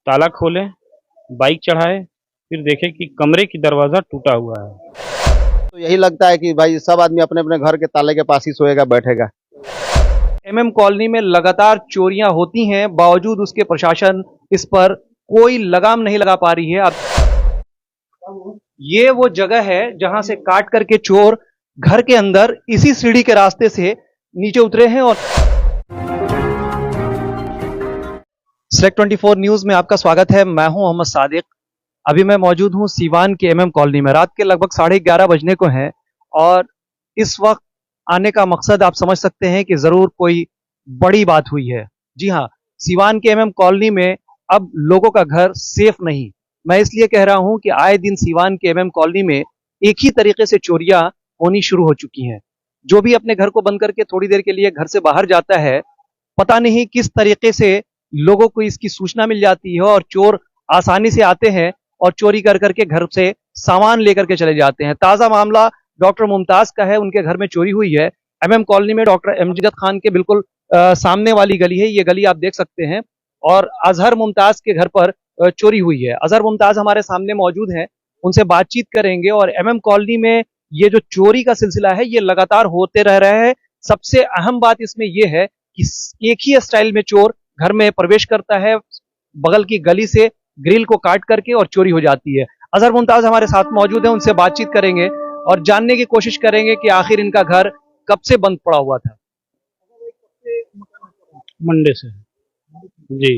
ताला खोले, बाइक चढ़ाए, फिर देखे कि कमरे की दरवाज़ा टूटा हुआ है। तो यही लगता है कि भाई सब आदमी अपने-अपने घर के ताले के पास ही सोएगा, बैठेगा। एमएम कॉलोनी में लगातार चोरियां होती हैं, बावजूद उसके प्रशासन इस पर कोई लगाम नहीं लगा पा रही है। अब ये वो जगह है जहां से काट करके चोर घर के अंदर इसी सीढ़ी के रास्ते से नीचे उतरे हैं। और सेलेक्ट 24 न्यूज में आपका स्वागत है। मैं हूं मोहम्मद सादिक। अभी मैं मौजूद हूं सीवान के एमएम कॉलोनी में। रात के लगभग 11:30 बजने को हैं और इस वक्त आने का मकसद आप समझ सकते हैं कि जरूर कोई बड़ी बात हुई है। जी हाँ, सीवान के एमएम कॉलोनी में अब लोगों का घर सेफ नहीं। मैं इसलिए कह रहा हूं कि आए दिन सीवान के एमएम कॉलोनी में एक ही तरीके से चोरियां होनी शुरू हो चुकी हैं। जो भी अपने घर को बंद करके थोड़ी देर के लिए घर से बाहर जाता है, पता नहीं किस तरीके से लोगों को इसकी सूचना मिल जाती है और चोर आसानी से आते हैं और चोरी कर करके घर से सामान लेकर के चले जाते हैं। ताजा मामला डॉक्टर मुमताज का है। उनके घर में चोरी हुई है। एमएम कॉलोनी में डॉक्टर अमजद खान के बिल्कुल सामने वाली गली है। ये गली आप देख सकते हैं और अजहर मुमताज के घर पर चोरी हुई है। अजहर मुमताज हमारे सामने मौजूद हैं, उनसे बातचीत करेंगे। और एमएम कॉलोनी में ये जो चोरी का सिलसिला है ये लगातार होते रह रहे हैं। सबसे अहम बात इसमें यह है कि एक ही स्टाइल में चोर घर में प्रवेश करता है, बगल की गली से ग्रिल को काट करके और चोरी हो जाती है। अजहर मुमताज हमारे साथ मौजूद है, उनसे बातचीत करेंगे और जानने की कोशिश करेंगे कि आखिर इनका घर कब से बंद पड़ा हुआ था। मंडे से। जी।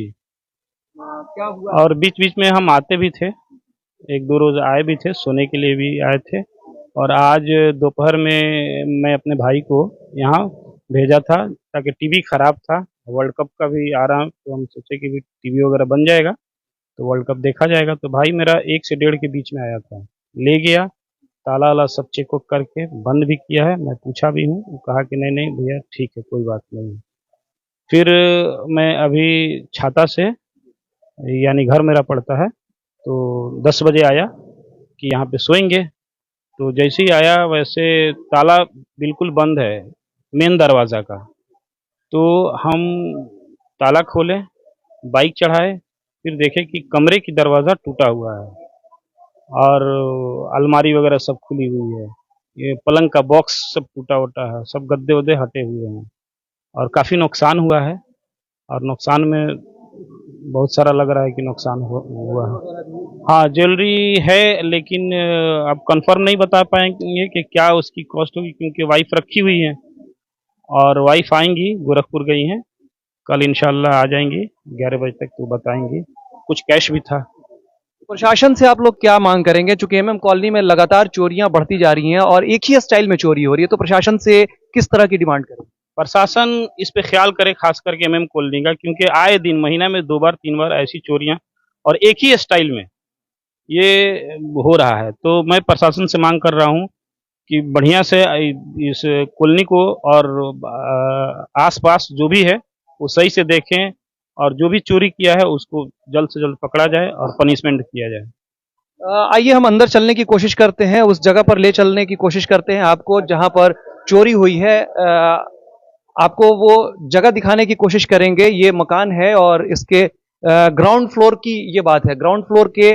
क्या हुआ? और बीच-बीच में हम आते भी थे, 1-2 रोज़ आए भी थे, सोने के लिए भी आए थे। और आज दोपहर में मैं अपने भाई को यहाँ भेजा था ताकि टीवी खराब था, वर्ल्ड कप का भी आ रहा, तो हम सोचे कि भी टीवी वगैरह बन जाएगा तो वर्ल्ड कप देखा जाएगा। तो भाई मेरा 1 से डेढ़ के बीच में आया था, ले गया, ताला-वाला सब चेक वुक करके बंद भी किया है। मैं पूछा भी हूँ, वो कहा कि नहीं-नहीं भैया ठीक है, कोई बात नहीं। फिर मैं अभी छाता से, यानी घर मेरा पड़ता है, तो 10 बजे आया कि यहाँ पे सोएंगे। तो जैसे ही आया वैसे ताला बिल्कुल बंद है मेन दरवाज़ा का। तो हम ताला खोले, बाइक चढ़ाए, फिर देखे कि कमरे की दरवाज़ा टूटा हुआ है और अलमारी वगैरह सब खुली हुई है। ये पलंग का बॉक्स सब टूटा-वूटा है, सब गद्दे-वद्दे हटे हुए हैं और काफ़ी नुकसान हुआ है। और नुकसान में बहुत सारा लग रहा है कि नुकसान हुआ है। हाँ, ज्वेलरी है लेकिन अब कन्फर्म नहीं बता पाएँगे कि क्या उसकी कॉस्ट होगी, क्योंकि वाइफ़ रखी हुई हैं और वाइफ़ आएँगी, गोरखपुर गई हैं। कल इंशाल्लाह आ जाएँगी 11 बजे तक, तो बताएँगी। कुछ कैश भी था। प्रशासन से आप लोग क्या मांग करेंगे? चूंकि एमएम कॉलोनी में लगातार चोरियां बढ़ती जा रही हैं और एक ही स्टाइल में चोरी हो रही है, तो प्रशासन से किस तरह की डिमांड करें? प्रशासन इस पे ख़्याल करे, ख़ास करके एमएम कॉलोनी का, क्योंकि आए दिन महीना में 2 बार 3 बार ऐसी चोरियाँ और एक ही स्टाइल में ये हो रहा है। तो मैं प्रशासन से मांग कर रहा हूँ कि बढ़िया से इस कॉलोनी को और आस-पास जो भी है वो सही से देखें और जो भी चोरी किया है उसको जल्द से जल्द पकड़ा जाए और पनिशमेंट किया जाए। आइए हम अंदर चलने की कोशिश करते हैं, उस जगह पर ले चलने की कोशिश करते हैं आपको जहां पर चोरी हुई है। आपको वो जगह दिखाने की कोशिश करेंगे। ये मकान है और इसके ग्राउंड फ्लोर की ये बात है। ग्राउंड फ्लोर के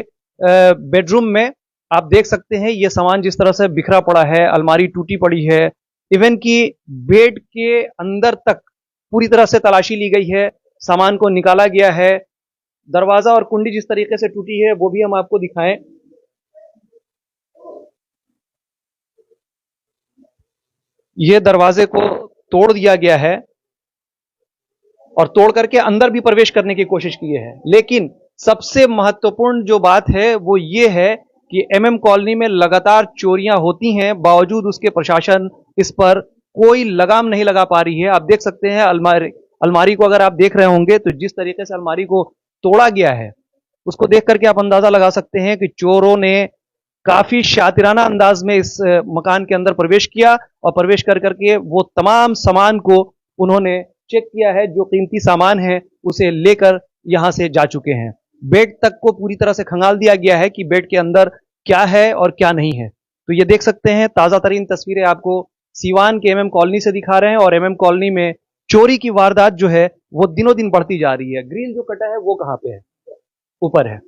बेडरूम में आप देख सकते हैं ये सामान जिस तरह से बिखरा पड़ा है, अलमारी टूटी पड़ी है, इवन कि बेड के अंदर तक पूरी तरह से तलाशी ली गई है, सामान को निकाला गया है। दरवाजा और कुंडी जिस तरीके से टूटी है वो भी हम आपको दिखाएं। ये दरवाजे को तोड़ दिया गया है और तोड़ करके अंदर भी प्रवेश करने की कोशिश की है। लेकिन सबसे महत्वपूर्ण जो बात है वो ये है कि एमएम कॉलोनी में लगातार चोरियां होती हैं, बावजूद उसके प्रशासन इस पर कोई लगाम नहीं लगा पा रही है। आप देख सकते हैं अलमारी को अगर आप देख रहे होंगे तो जिस तरीके से अलमारी को तोड़ा गया है उसको देख करके आप अंदाजा लगा सकते हैं कि चोरों ने काफी शातिराना अंदाज में इस मकान के अंदर प्रवेश किया और प्रवेश कर करके वो तमाम सामान को उन्होंने चेक किया है। जो कीमती सामान है उसे लेकर यहां से जा चुके हैं। बेड तक को पूरी तरह से खंगाल दिया गया है कि बेड के अंदर क्या है और क्या नहीं है। तो ये देख सकते हैं, ताजा तरीन तस्वीरें आपको सीवान के एमएम कॉलोनी से दिखा रहे हैं और एमएम कॉलोनी में चोरी की वारदात जो है वो दिनों दिन बढ़ती जा रही है। ग्रिल जो कटा है वो कहां पे है? ऊपर है।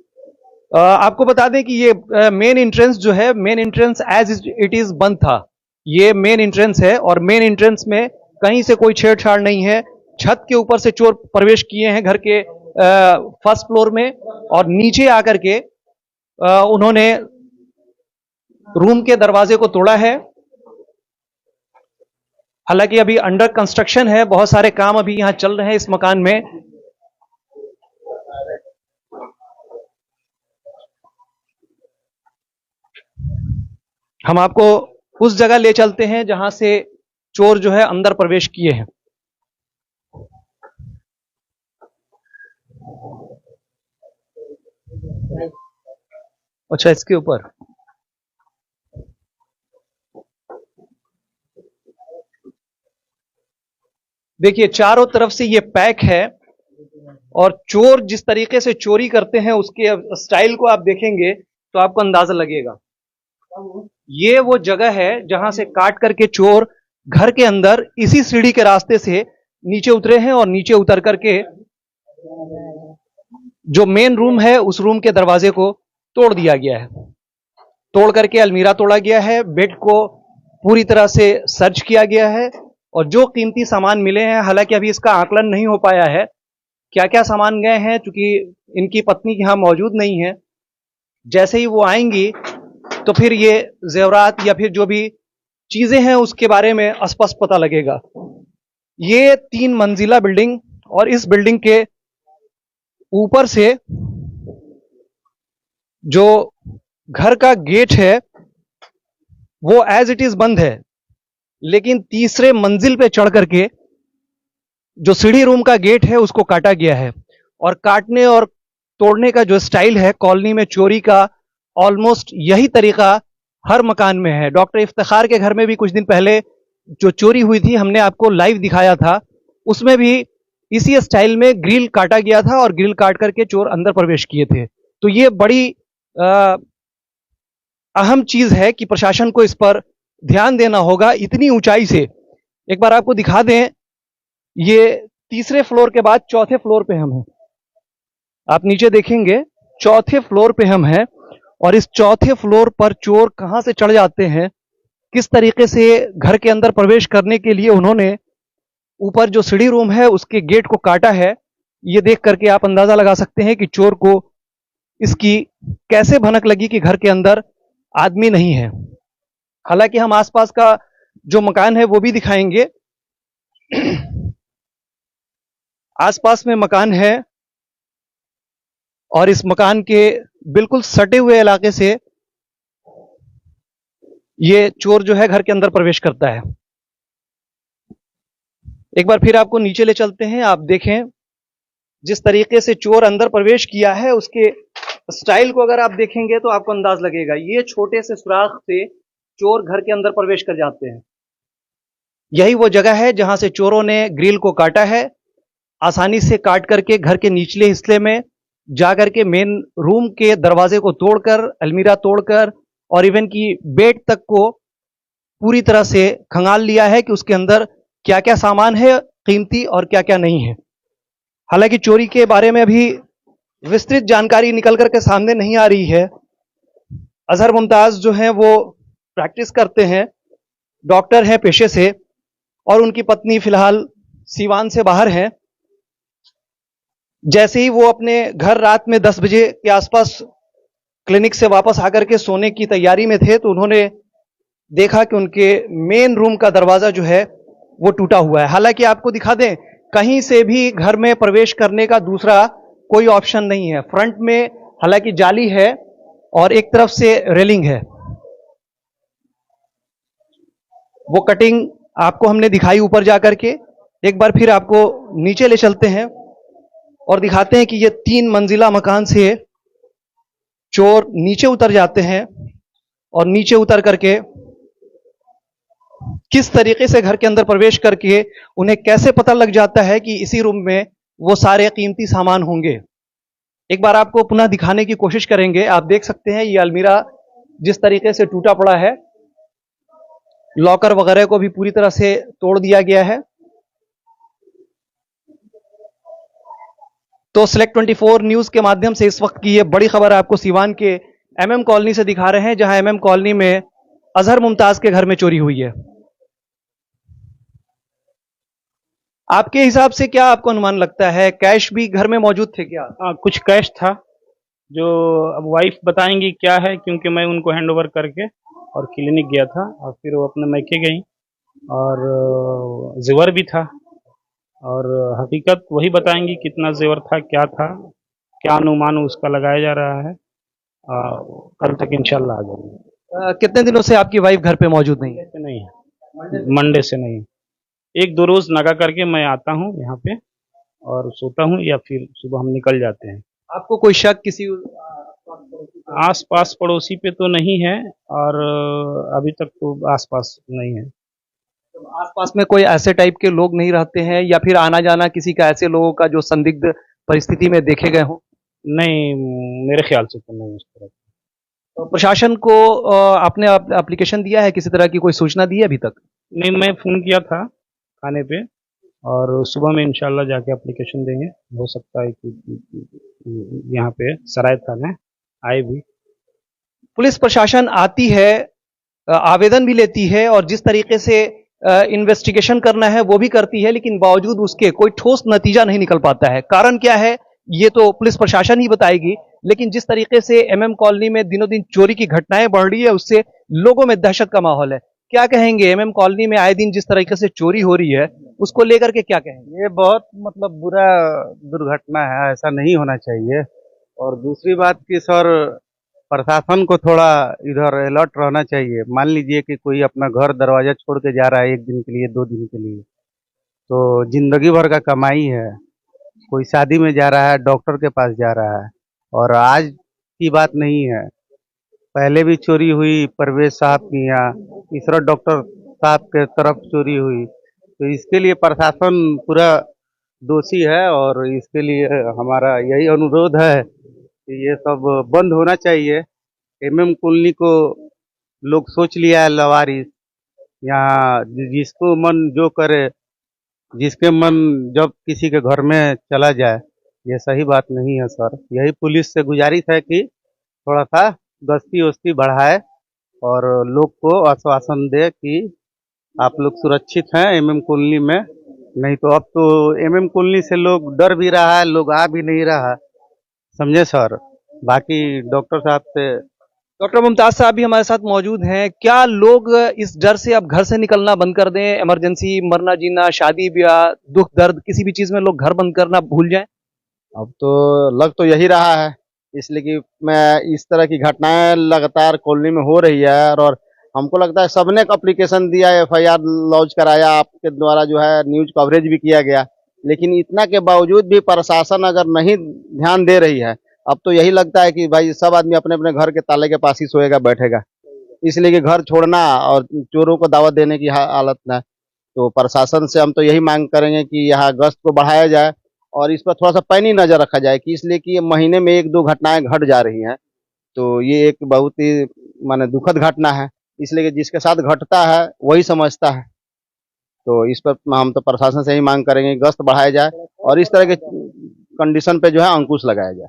आपको बता दें कि ये मेन एंट्रेंस जो है, main entrance as it is बंद था। ये मेन एंट्रेंस है और मेन एंट्रेंस में कहीं से कोई छेड़छाड़ नहीं है। छत के ऊपर से चोर प्रवेश किए हैं घर के फर्स्ट फ्लोर में, और नीचे आकर के उन्होंने रूम के दरवाजे को तोड़ा है। हालांकि अभी अंडर कंस्ट्रक्शन है, बहुत सारे काम अभी यहां चल रहे हैं इस मकान में। हम आपको उस जगह ले चलते हैं जहां से चोर जो है अंदर प्रवेश किए हैं। अच्छा, इसके ऊपर देखिए चारों तरफ से ये पैक है, और चोर जिस तरीके से चोरी करते हैं उसके स्टाइल को आप देखेंगे तो आपको अंदाजा लगेगा। ये वो जगह है जहां से काट करके चोर घर के अंदर इसी सीढ़ी के रास्ते से नीचे उतरे हैं, और नीचे उतर करके जो मेन रूम है उस रूम के दरवाजे को तोड़ दिया गया है। तोड़ करके अलमीरा तोड़ा गया है, बेड को पूरी तरह से सर्च किया गया है, और जो कीमती सामान मिले हैं, हालांकि अभी इसका आकलन नहीं हो पाया है क्या क्या सामान गए हैं, क्योंकि इनकी पत्नी यहां मौजूद नहीं है। जैसे ही वो आएंगी तो फिर ये जेवरात या फिर जो भी चीजें हैं उसके बारे में स्पष्ट पता लगेगा। ये 3 मंजिला बिल्डिंग, और इस बिल्डिंग के ऊपर से जो घर का गेट है वो एज इट इज बंद है, लेकिन तीसरे मंजिल पे चढ़ करके जो सीढ़ी रूम का गेट है उसको काटा गया है। और काटने और तोड़ने का जो स्टाइल है कॉलोनी में चोरी का, ऑलमोस्ट यही तरीका हर मकान में है। डॉक्टर इफ्तिखार के घर में भी कुछ दिन पहले जो चोरी हुई थी हमने आपको लाइव दिखाया था, उसमें भी इसी स्टाइल में ग्रिल काटा गया था और ग्रिल काट करके चोर अंदर प्रवेश किए थे। तो ये बड़ी अहम चीज है कि प्रशासन को इस पर ध्यान देना होगा। इतनी ऊंचाई से एक बार आपको दिखा दें, ये तीसरे फ्लोर के बाद चौथे फ्लोर पे हम हैं। आप नीचे देखेंगे चौथे फ्लोर पे हम हैं, और इस चौथे फ्लोर पर चोर कहां से चढ़ जाते हैं, किस तरीके से घर के अंदर प्रवेश करने के लिए उन्होंने ऊपर जो सीढ़ी रूम है उसके गेट को काटा है, ये देख करके आप अंदाजा लगा सकते हैं कि चोर को इसकी कैसे भनक लगी कि घर के अंदर आदमी नहीं है। हालांकि हम आसपास का जो मकान है वो भी दिखाएंगे। आसपास में मकान है, और इस मकान के बिल्कुल सटे हुए इलाके से ये चोर जो है घर के अंदर प्रवेश करता है। एक बार फिर आपको नीचे ले चलते हैं। आप देखें जिस तरीके से चोर अंदर प्रवेश किया है उसके स्टाइल को अगर आप देखेंगे तो आपको अंदाज लगेगा। ये छोटे से सुराख से चोर घर के अंदर प्रवेश कर जाते हैं। यही वो जगह है जहां से चोरों ने ग्रिल को काटा है। आसानी से काट करके घर के निचले हिस्से में जाकर के मेन रूम के दरवाजे को तोड़कर, अलमीरा तोड़कर, और इवन की बेड तक को पूरी तरह से खंगाल लिया है कि उसके अंदर क्या क्या सामान है कीमती और क्या क्या नहीं है। हालांकि चोरी के बारे में अभी विस्तृत जानकारी निकल करके सामने नहीं आ रही है। अजहर मुमताज जो हैं वो प्रैक्टिस करते हैं, डॉक्टर हैं पेशे से, और उनकी पत्नी फिलहाल सीवान से बाहर हैं। जैसे ही वो अपने घर रात में 10 बजे के आसपास क्लिनिक से वापस आकर के सोने की तैयारी में थे तो उन्होंने देखा कि उनके मेन रूम का दरवाजा जो है वो टूटा हुआ है। हालांकि आपको दिखा दें, कहीं से भी घर में प्रवेश करने का दूसरा कोई ऑप्शन नहीं है। फ्रंट में हालांकि जाली है और एक तरफ से रेलिंग है। वो कटिंग आपको हमने दिखाई ऊपर जाकर के। एक बार फिर आपको नीचे ले चलते हैं और दिखाते हैं कि ये 3 मंजिला मकान से चोर नीचे उतर जाते हैं, और नीचे उतर करके किस तरीके से घर के अंदर प्रवेश करके उन्हें कैसे पता लग जाता है कि इसी रूम में वो सारे कीमती सामान होंगे। एक बार आपको पुनः दिखाने की कोशिश करेंगे। आप देख सकते हैं ये अलमीरा जिस तरीके से टूटा पड़ा है, लॉकर वगैरह को भी पूरी तरह से तोड़ दिया गया है। तो सिलेक्ट 24 न्यूज के माध्यम से इस वक्त की ये बड़ी खबर आपको सीवान के एमएम कॉलोनी से दिखा रहे हैं, जहां एमएम कॉलोनी में अजहर मुमताज के घर में चोरी हुई है। आपके हिसाब से क्या आपको अनुमान लगता है, कैश भी घर में मौजूद थे क्या? कुछ कैश था, जो अब वाइफ बताएंगी क्या है, क्योंकि मैं उनको हैंड ओवर करके और क्लिनिक गया था और फिर वो अपने मैके गई और जेवर भी था और हकीकत वही बताएंगी कितना जेवर था, क्या अनुमान उसका लगाया जा रहा है। कल तक इंशाल्लाह आ जाएंगे। कितने दिनों से आपकी वाइफ घर पे मौजूद नहीं है? नहीं है, मंडे से नहीं है। एक दो रोज नगा करके मैं आता हूँ यहाँ पे और सोता हूँ या फिर सुबह हम निकल जाते हैं। आपको कोई शक किसी आस पास पड़ोसी पे तो नहीं है और अभी तक तो आस पास नहीं है। आसपास में कोई ऐसे टाइप के लोग नहीं रहते हैं, या फिर आना जाना किसी का ऐसे लोगों का जो संदिग्ध परिस्थिति में देखे गए हों? नहीं, मेरे ख्याल से तो नहीं उस तरह। तो प्रशासन को आपने एप्लीकेशन दिया है, किसी तरह की कोई सूचना दी है अभी तक? नहीं, मैं फ़ोन किया था थाने पे और सुबह में इंशाल्लाह जाके एप्लीकेशन देंगे। हो सकता है कि यहाँ पे सराय थाने आए भी। पुलिस प्रशासन आती है, आवेदन भी लेती है और जिस तरीके से इन्वेस्टिगेशन करना है वो भी करती है, लेकिन बावजूद उसके कोई ठोस नतीजा नहीं निकल पाता है। कारण क्या है ये तो पुलिस प्रशासन ही बताएगी, लेकिन जिस तरीके से एमएम कॉलोनी में दिनों दिन चोरी की घटनाएं बढ़ रही है, उससे लोगों में दहशत का माहौल है। क्या कहेंगे, एमएम कॉलोनी में आए दिन जिस तरीके से चोरी हो रही है उसको लेकर के क्या कहेंगे? ये बहुत मतलब बुरा दुर्घटना है, ऐसा नहीं होना चाहिए। और दूसरी बात कि सर, प्रशासन को थोड़ा इधर अलर्ट रहना चाहिए। मान लीजिए कि कोई अपना घर दरवाजा छोड़ के जा रहा है 1 दिन के लिए, 2 दिन के लिए, तो जिंदगी भर का कमाई है। कोई शादी में जा रहा है, डॉक्टर के पास जा रहा है, और आज की बात नहीं है, पहले भी चोरी हुई परवेज साहब की यहाँ, तीसरा डॉक्टर साहब के तरफ चोरी हुई। तो इसके लिए प्रशासन पूरा दोषी है और इसके लिए हमारा यही अनुरोध है कि ये सब बंद होना चाहिए। एमएम कॉलोनी को लोग सोच लिया है लवारिस, यहाँ जिसको मन जो करे, जिसके मन जब किसी के घर में चला जाए, ये सही बात नहीं है सर। यही पुलिस से गुजारिश है कि थोड़ा सा गश्ती वस्ती बढ़ाए और लोग को आश्वासन दे कि आप लोग सुरक्षित हैं एमएम कॉलोनी में। नहीं तो अब तो एमएम कॉलोनी से लोग डर भी रहा है, लोग आ भी नहीं रहा, समझे सर। बाकी डॉक्टर साहब से डॉक्टर मुमताज साहब भी हमारे साथ मौजूद हैं। क्या लोग इस डर से अब घर से निकलना बंद कर दें? इमरजेंसी, मरना जीना, शादी ब्याह, दुख दर्द, किसी भी चीज में लोग घर बंद करना भूल जाएं? अब तो लग तो यही रहा है, इसलिए कि मैं इस तरह की घटनाएं लगातार कॉलोनी में हो रही है और हमको लगता है सबने एक एप्लीकेशन दिया, एफआईआर लॉन्च कराया, आपके द्वारा जो है न्यूज कवरेज भी किया गया, लेकिन इतना के बावजूद भी प्रशासन अगर नहीं ध्यान दे रही है, अब तो यही लगता है कि भाई सब आदमी अपने अपने घर के ताले के पास ही सोएगा बैठेगा, इसलिए कि घर छोड़ना और चोरों को दावत देने की हालत न है। तो प्रशासन से हम तो यही मांग करेंगे कि यहाँ गश्त को बढ़ाया जाए और इस पर थोड़ा सा पैनी नजर रखा जाए, कि इसलिए कि महीने में 1-2 घटनाएं घट जा रही हैं, तो ये एक बहुत ही माने दुखद घटना है, इसलिए कि जिसके साथ घटता है वही समझता है। तो इस पर हम तो प्रशासन से ही मांग करेंगे गश्त बढ़ाया जाए और इस तरह के कंडीशन पे जो है अंकुश लगाया जाए।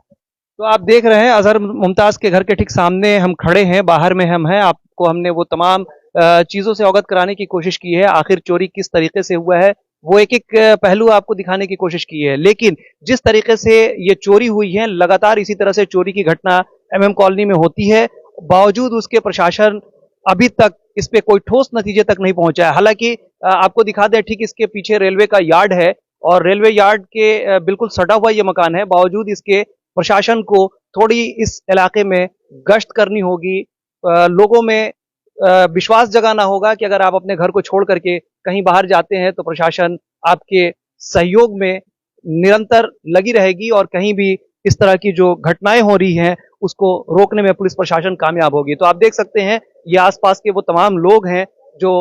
तो आप देख रहे हैं अजहर मुमताज के घर के ठीक सामने हम खड़े हैं, बाहर में हम हैं। आपको हमने वो तमाम चीजों से अवगत कराने की कोशिश की है, आखिर चोरी किस तरीके से हुआ है, वो एक एक पहलू आपको दिखाने की कोशिश की है। लेकिन जिस तरीके से ये चोरी हुई है, लगातार इसी तरह से चोरी की घटना एमएम कॉलोनी में होती है, बावजूद उसके प्रशासन अभी तक इस पे कोई ठोस नतीजे तक नहीं पहुंचा है। हालांकि आपको दिखा दें, ठीक इसके पीछे रेलवे का यार्ड है और रेलवे यार्ड के बिल्कुल सटा हुआ ये मकान है, बावजूद इसके प्रशासन को थोड़ी इस इलाके में गश्त करनी होगी, लोगों में विश्वास जगाना होगा कि अगर आप अपने घर को छोड़ करके कहीं बाहर जाते हैं तो प्रशासन आपके सहयोग में निरंतर लगी रहेगी और कहीं भी इस तरह की जो घटनाएं हो रही हैं उसको रोकने में पुलिस प्रशासन कामयाब होगी। तो आप देख सकते हैं ये आसपास के वो तमाम लोग हैं जो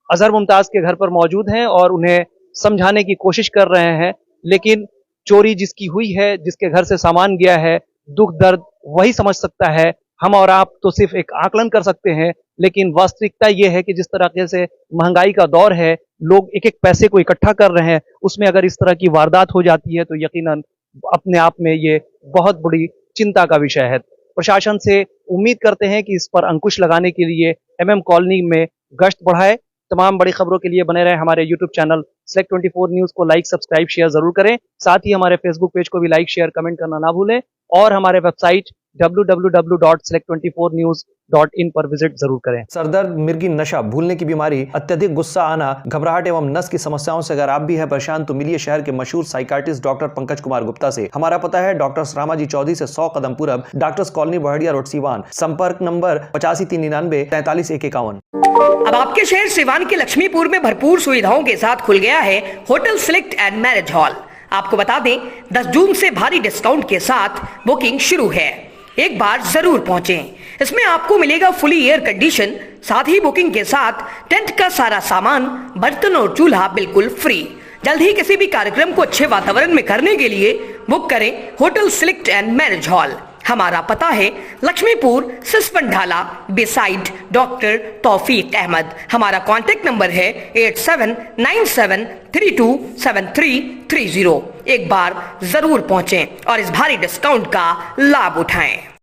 अजहर मुमताज के घर पर मौजूद हैं और उन्हें समझाने की कोशिश कर रहे हैं, लेकिन चोरी जिसकी हुई है, जिसके घर से सामान गया है, दुख दर्द वही समझ सकता है। हम और आप तो सिर्फ एक आकलन कर सकते हैं, लेकिन वास्तविकता यह है कि जिस तरह से महंगाई का दौर है, लोग एक एक पैसे को इकट्ठा कर रहे हैं, उसमें अगर इस तरह की वारदात हो जाती है तो यकीनन अपने आप में ये बहुत बड़ी चिंता का विषय है। प्रशासन से उम्मीद करते हैं कि इस पर अंकुश लगाने के लिए एमएम कॉलोनी में गश्त बढ़ाए। तमाम बड़ी खबरों के लिए बने रहे हमारे यूट्यूब चैनल Select 24 न्यूज को लाइक, सब्सक्राइब, शेयर जरूर करें। साथ ही हमारे फेसबुक पेज को भी लाइक, शेयर, कमेंट करना ना भूलें और हमारे वेबसाइट www.select24news.in पर विजिट जरूर करें। सरदर्द, मिर्गी, नशा, भूलने की बीमारी, अत्यधिक गुस्सा आना, घबराहट एवं नस की समस्याओं से अगर आप भी हैं परेशान तो मिलिए शहर के मशहूर साइकाट्रिस्ट डॉक्टर पंकज कुमार गुप्ता से। हमारा पता है डॉक्टर रामाजी चौधरी से 100 कदम पूरब, doctors colony, Bahadiya road, Siwan. संपर्क नंबर 8539934151। अब आपके शहर सिवान के लक्ष्मीपुर में भरपूर सुविधाओं के साथ खुल गया है hotel select and marriage hall. आपको बता दें 10 जून से भारी डिस्काउंट के साथ बुकिंग शुरू है, एक बार जरूर पहुंचें। इसमें आपको मिलेगा फुली एयर कंडीशन, साथ ही बुकिंग के साथ टेंट का सारा सामान, बर्तन और चूल्हा बिल्कुल फ्री। जल्द ही किसी भी कार्यक्रम को अच्छे वातावरण में करने के लिए बुक करें hotel select and marriage hall. हमारा पता है लक्ष्मीपुर, सिसपन ढाला, बिसाइड डॉक्टर तौफीक अहमद। हमारा कॉन्टेक्ट नंबर है 8797327330। एक बार जरूर पहुंचें और इस भारी डिस्काउंट का लाभ उठाएं।